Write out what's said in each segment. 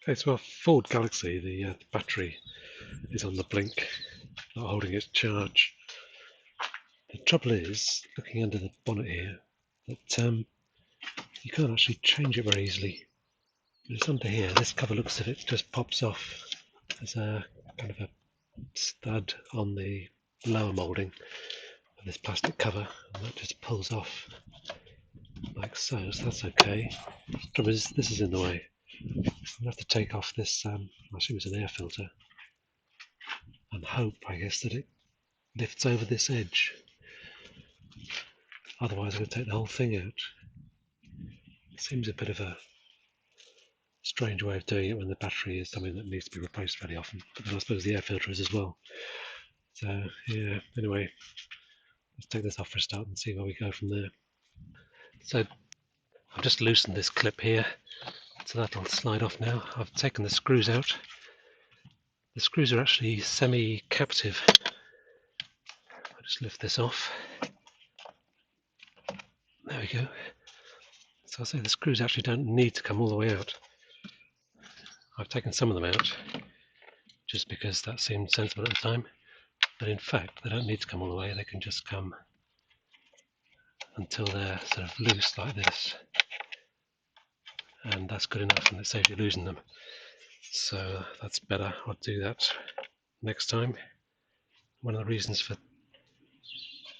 Okay, so our Ford Galaxy, the battery is on the blink, not holding its charge. The trouble is, looking under the bonnet here, that you can't actually change it very easily. It's under here. This cover looks as if it just pops off. There's a kind of a stud on the lower moulding of this plastic cover, and that just pulls off like so. So that's okay. The trouble is, this is in the way. I'm gonna have to take off this. I assume it's an air filter, and hope, I guess, that it lifts over this edge. Otherwise, I'm going to take the whole thing out. It seems a bit of a strange way of doing it when the battery is something that needs to be replaced fairly often. But then I suppose the air filter is as well. So yeah. Anyway, let's take this off for a start and see where we go from there. So I've just loosened this clip here, so that'll slide off now. I've taken the screws out. The screws are actually semi-captive. I'll just lift this off. There we go. So I'll say the screws actually don't need to come all the way out. I've taken some of them out just because that seemed sensible at the time, but in fact they don't need to come all the way. They can just come until they're sort of loose like this, and that's good enough, and it saves you losing them. So that's better. I'll do that next time. One of the reasons for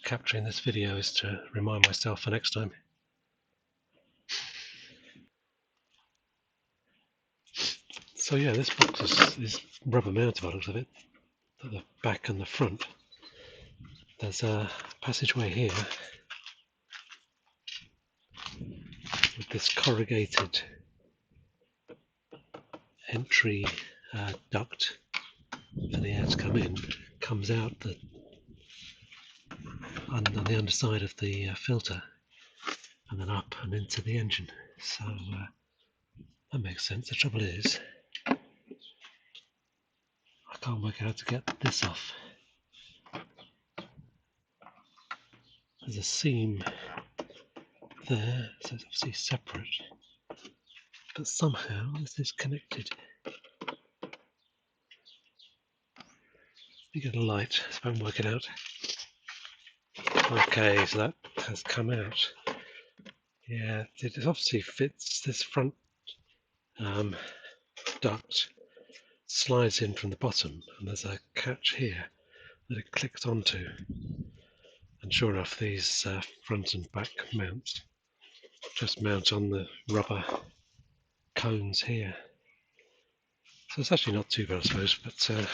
capturing this video is to remind myself for next time. So yeah, this box is rubber mounted by the looks of it, at the back and the front. There's a passageway here with this corrugated entry duct for the air to come in. Comes out on the underside of the filter, and then up and into the engine. So that makes sense. The trouble is, I can't work out how to get this off. There's a seam there, so it's obviously separate, but somehow this is connected. You get a light, so I can work it out. Okay, so that has come out. Yeah, it obviously fits this front duct, slides in from the bottom, and there's a catch here that it clicks onto. And sure enough, these front and back mounts just mount on the rubber cones here. So it's actually not too bad, I suppose, but a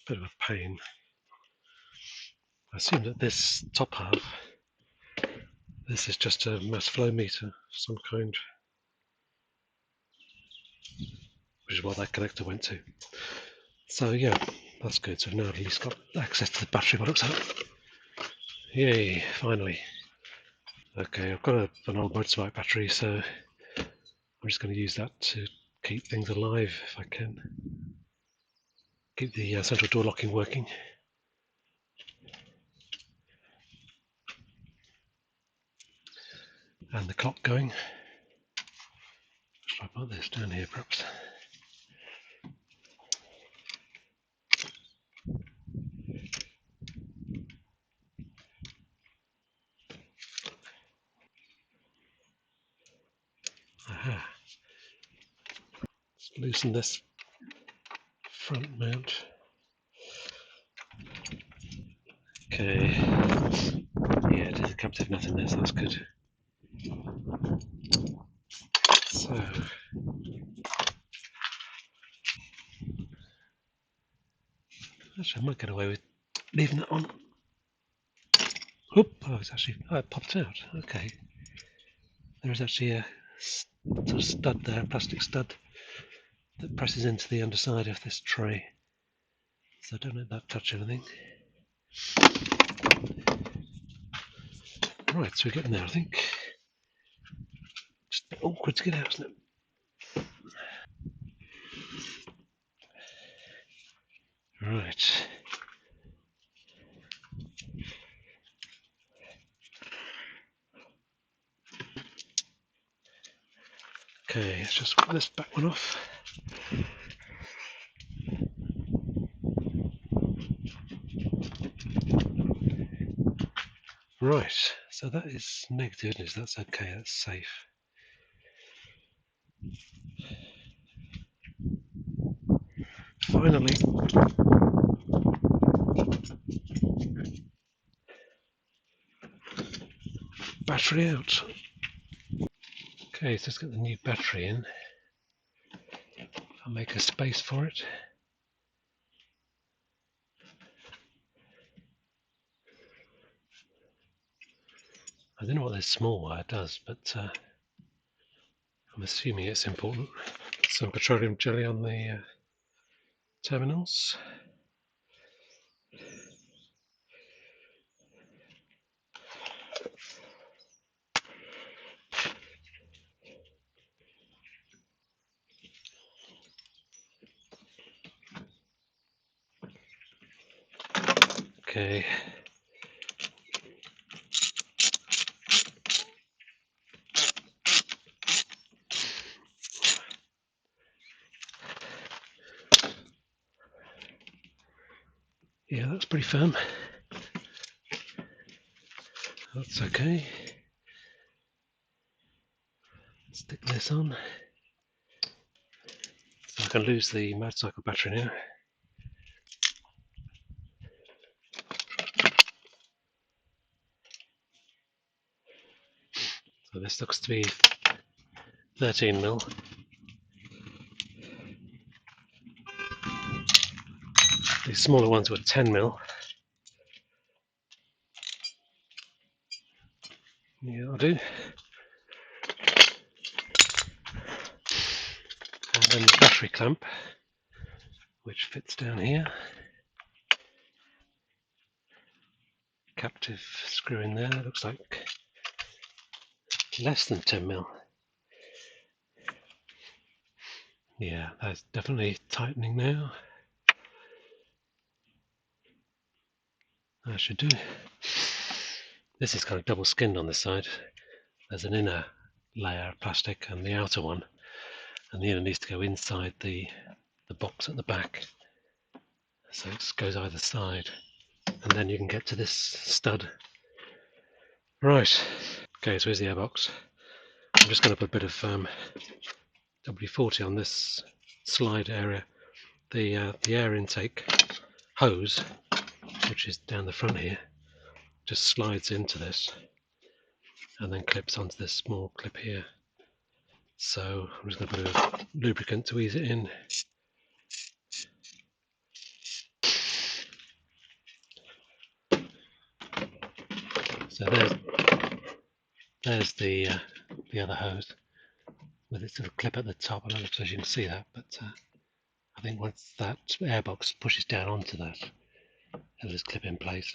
bit of a pain. I assume that this top half, this is just a mass flow meter of some kind, which is what that connector went to. So yeah, that's good. So now I've at least got access to the battery by looks like. Yay, finally. Okay, I've got an old motorbike battery, so I'm just going to use that to keep things alive if I can. Keep the central door locking working. And the clock going. Should I put this down here perhaps? Aha. Let's loosen this front mount. Okay. Yeah, it is a captive nut in there, so that's good. So actually I might get away with leaving that on. Oop, oh, it popped out. Okay. There is actually a sort of stud there, a plastic stud, that presses into the underside of this tray. So don't let that touch anything. Right, so we're getting there, I think. Just a bit awkward to get out, isn't it? Right. Okay, let's just put this back one off. Right, so that is negative news. That's okay, that's safe. Finally, battery out. Okay, so let's get the new battery in. I'll make a space for it. I don't know what this small wire does, but I'm assuming it's important. Some petroleum jelly on the terminals. Okay. Yeah, that's pretty firm. That's okay. Stick this on. So I can lose the motorcycle battery now. So this looks to be 13mm. These smaller ones were 10mm. Yeah, I'll do. And then the battery clamp, which fits down here. Captive screw in there. Looks like less than 10mm. Yeah, that's definitely tightening now. That should do. This is kind of double skinned on this side. There's an inner layer of plastic and the outer one, and the inner needs to go inside the box at the back. So it goes either side, and then you can get to this stud. Right. Okay, so here's the airbox. I'm just going to put a bit of WD-40 on this slide area. The air intake hose, which is down the front here, just slides into this and then clips onto this small clip here. So I'm just going to put a lubricant to ease it in. So there's the other hose with its little clip at the top. I don't know if you can see that, but I think once that airbox pushes down onto that, it'll just clip in place.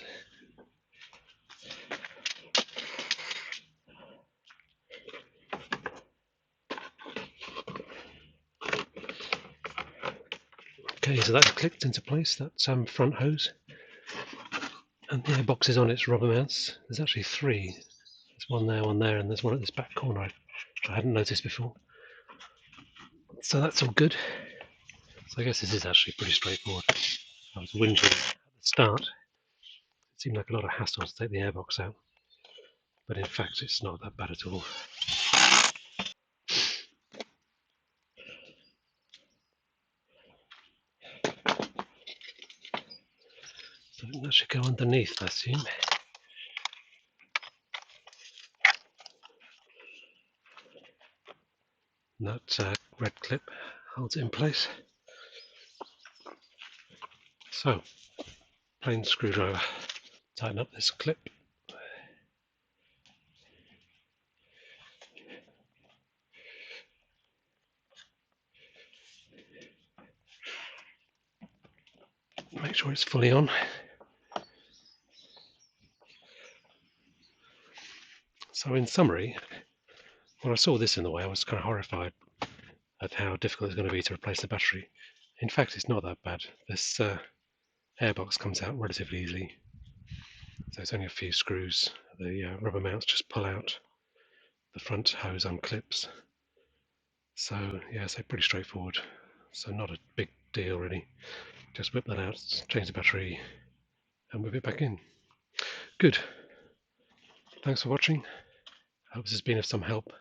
Okay, so that's clipped into place, that front hose. And the airbox is on its rubber mounts. There's actually three. There's one there, and there's one at this back corner, which I hadn't noticed before. So that's all good. So I guess this is actually pretty straightforward. I was whinging at the start. It seemed like a lot of hassle to take the airbox out, but in fact it's not that bad at all. So that should go underneath, I assume. And that red clip holds it in place. So, plain screwdriver. Tighten up this clip. Make sure it's fully on. So in summary, when I saw this in the way, I was kind of horrified at how difficult it's going to be to replace the battery. In fact, it's not that bad. This airbox comes out relatively easily. So it's only a few screws. The rubber mounts just pull out. The front hose unclips. So yeah, so pretty straightforward. So not a big deal really. Just whip that out, change the battery, and whip it back in. Good. Thanks for watching. I hope this has been of some help.